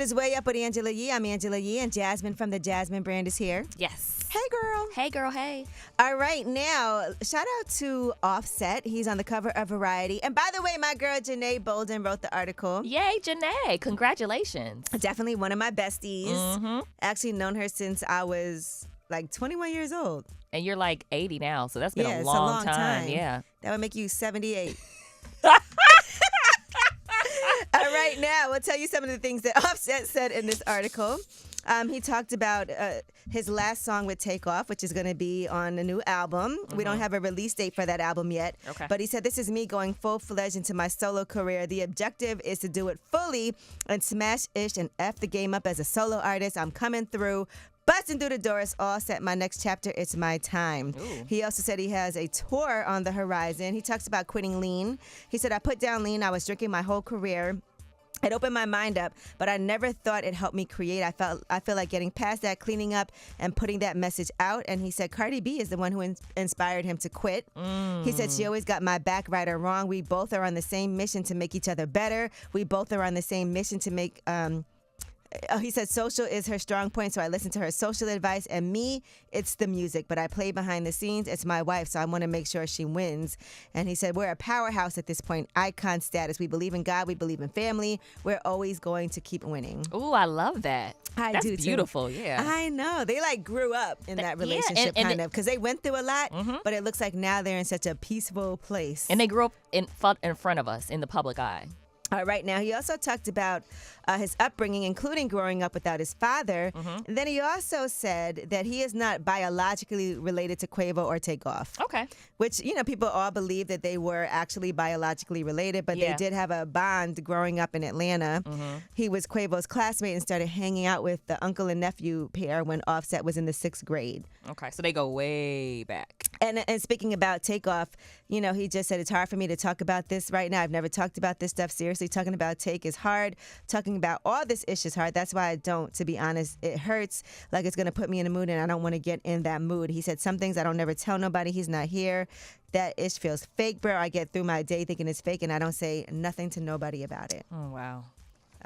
is Way Up with Angela Yee. I'm Angela Yee, and Jasmine from the Jasmine brand is here. Yes. Hey, girl. Hey, girl, hey. All right, now, shout out to Offset. He's on the cover of Variety. And by the way, my girl Janae Bolden wrote the article. Yay, Janae. Congratulations. Definitely one of my besties. Mm-hmm. Actually known her since I was like 21 years old. And you're like 80 now, so that's been Yeah, a it's long time. Yeah. That would make you 78. All right, now we'll tell you some of the things that Offset said in this article. He talked about his last song with Takeoff, which is going to be on a new album. Mm-hmm. We don't have a release date for that album yet. Okay. But he said, this is me going full-fledged into my solo career. The objective is to do it fully and smash Ish and F the game up as a solo artist. I'm coming through. Busting through the door, it's all set. My next chapter, it's my time. Ooh. He also said he has a tour on the horizon. He talks about quitting lean. He said, I put down lean. I was drinking my whole career. It opened my mind up, but I never thought it helped me create. I feel like getting past that, cleaning up, and putting that message out. And he said Cardi B is the one who inspired him to quit. He said she always got my back, right or wrong. We both are on the same mission to make each other better. We both are on the same mission to make... he said social is her strong point, so I listen to her social advice. And me, it's the music, but I play behind the scenes. It's my wife, so I want to make sure she wins. And he said, we're a powerhouse at this point, icon status. We believe in God. We believe in family. We're always going to keep winning. Ooh, I love that. That's do beautiful, too. yeah. I know. They like grew up in that relationship and kind of, because they went through a lot, but it looks like now they're in such a peaceful place. And they grew up in front of us in the public eye. All right, now he also talked about his upbringing, including growing up without his father. And then he also said that he is not biologically related to Quavo or Takeoff. Okay. Which, you know, people all believe that they were actually biologically related, but they did have a bond growing up in Atlanta. He was Quavo's classmate and started hanging out with the uncle and nephew pair when Offset was in the 6th grade. Okay, so they go way back. And speaking about Takeoff, you know, he just said it's hard for me to talk about this right now. I've never talked about this stuff seriously. Talking about Take is hard. Talking about all this ish is hard. That's why I don't, to be honest. It hurts, like it's going to put me in a mood, and I don't want to get in that mood. He said some things I don't never tell nobody. He's not here. That ish feels fake, bro. I get through my day thinking it's fake, and I don't say nothing to nobody about it. Oh, wow.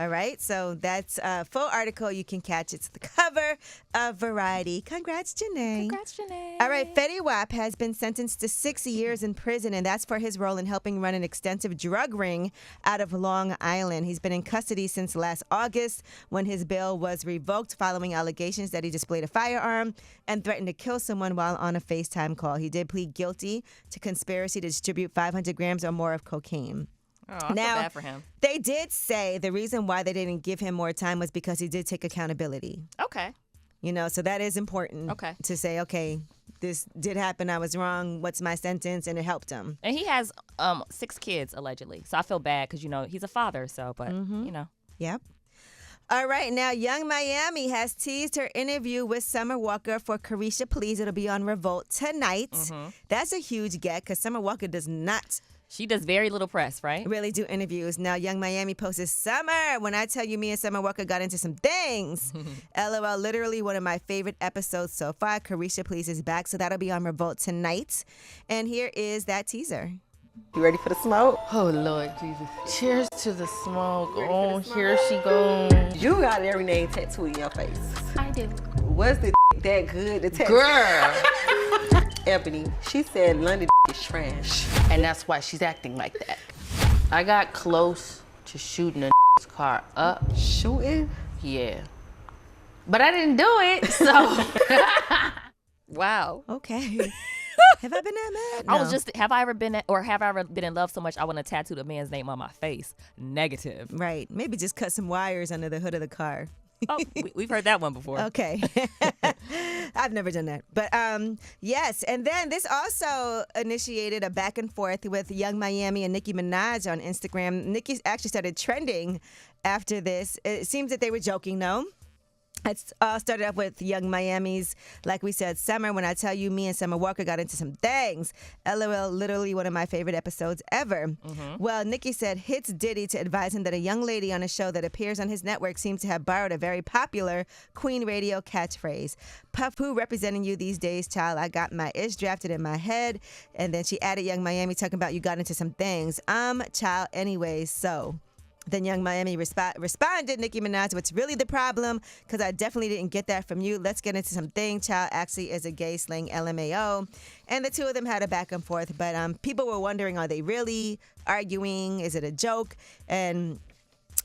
All right, so that's a full article you can catch. It's the cover of Variety. Congrats, Janae. Congrats, Janae. All right, Fetty Wap has been sentenced to 6 years in prison, and that's for his role in helping run an extensive drug ring out of Long Island. He's been in custody since last August when his bail was revoked following allegations that he displayed a firearm and threatened to kill someone while on a FaceTime call. He did plead guilty to conspiracy to distribute 500 grams or more of cocaine. Oh, I feel bad for him. They did say the reason why they didn't give him more time was because he did take accountability. Okay. You know, so that is important to say, okay, this did happen. I was wrong. What's my sentence? And it helped him. And he has 6 kids, allegedly. So I feel bad because, you know, he's a father. So, but, you know. Yep. All right, now Young Miami has teased her interview with Summer Walker for Carisha Please. It'll be on Revolt tonight. That's a huge get because Summer Walker does not She does very little press, right? really do interviews. Now, Young Miami posted, Summer, when I tell you me and Summer Walker got into some things. LOL, literally one of my favorite episodes so far. Carisha Please is back, so that'll be on Revolt tonight. And here is that teaser. You ready for the smoke? Oh, Lord Jesus. Cheers to the smoke. Oh, here she goes. You got every name tattooed in your face. I do. Was the that good to tattoo? Girl. Ebony, she said London is trash. And that's why she's acting like that. I got close to shooting a car up. Shooting? Yeah. But I didn't do it, so. Wow. Okay. Have I been that mad? I was just, have I ever been in love so much I want to tattoo the man's name on my face? Negative. Right. Maybe just cut some wires under the hood of the car. Oh, we've heard that one before. Okay. I've never done that. But yes. And then this also initiated a back and forth with Young Miami and Nicki Minaj on Instagram. Nicki actually started trending after this. It seems that they were joking, though. It all started off with Young Miami's, like we said, Summer, when I tell you me and Summer Walker got into some things. LOL, literally one of my favorite episodes ever. Well, Nicki said hits Diddy to advise him that a young lady on a show that appears on his network seems to have borrowed a very popular Queen Radio catchphrase. Puff, who representing you these days, child? I got my ish drafted in my head. And then she added Young Miami talking about you got into some things. Child, anyways, so. Then Young Miami responded, Nicki Minaj, what's really the problem? Because I definitely didn't get that from you. Let's get into something. Child actually is a gay, slang LMAO. And the two of them had a back and forth. But people were wondering, are they really arguing? Is it a joke? And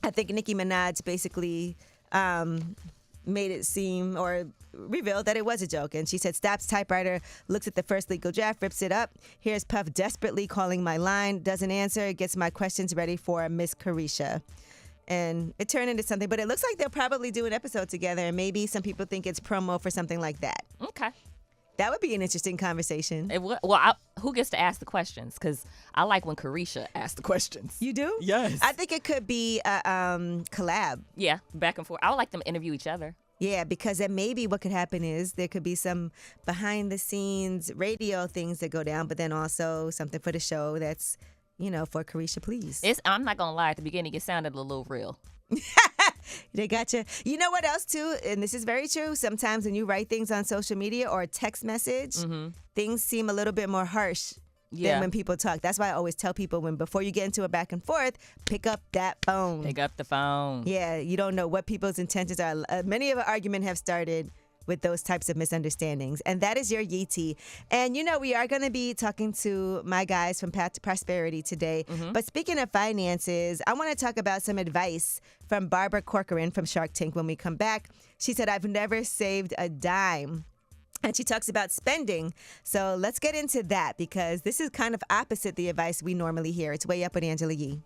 I think Nicki Minaj basically made it seem or revealed that it was a joke. And she said, stops typewriter, looks at the first legal draft, rips it up. Here's Puff desperately calling my line, doesn't answer, gets my questions ready for Miss Carisha. And it turned into something, but it looks like they'll probably do an episode together, and maybe some people think it's promo for something like that. Okay. That would be an interesting conversation. Who gets to ask the questions? Because I like when Carisha asks the questions. You do? Yes. I think it could be a collab. Yeah, back and forth. I would like them to interview each other. Yeah, because then maybe what could happen is there could be some behind-the-scenes radio things that go down, but then also something for the show that's, for Carisha, please. I'm not going to lie. At the beginning, it sounded a little real. They got you. You know what else, too? And this is very true. Sometimes when you write things on social media or a text message, things seem a little bit more harsh than when people talk. That's why I always tell people before you get into a back and forth, pick up that phone. Pick up the phone. Yeah, you don't know what people's intentions are. Many of our arguments have started with those types of misunderstandings. And that is your Yee Tea. And we are going to be talking to my guys from Path to Prosperity today. But speaking of finances, I want to talk about some advice from Barbara Corcoran from Shark Tank when we come back. She said, I've never saved a dime. And she talks about spending. So let's get into that because this is kind of opposite the advice we normally hear. It's Way Up with Angela Yee.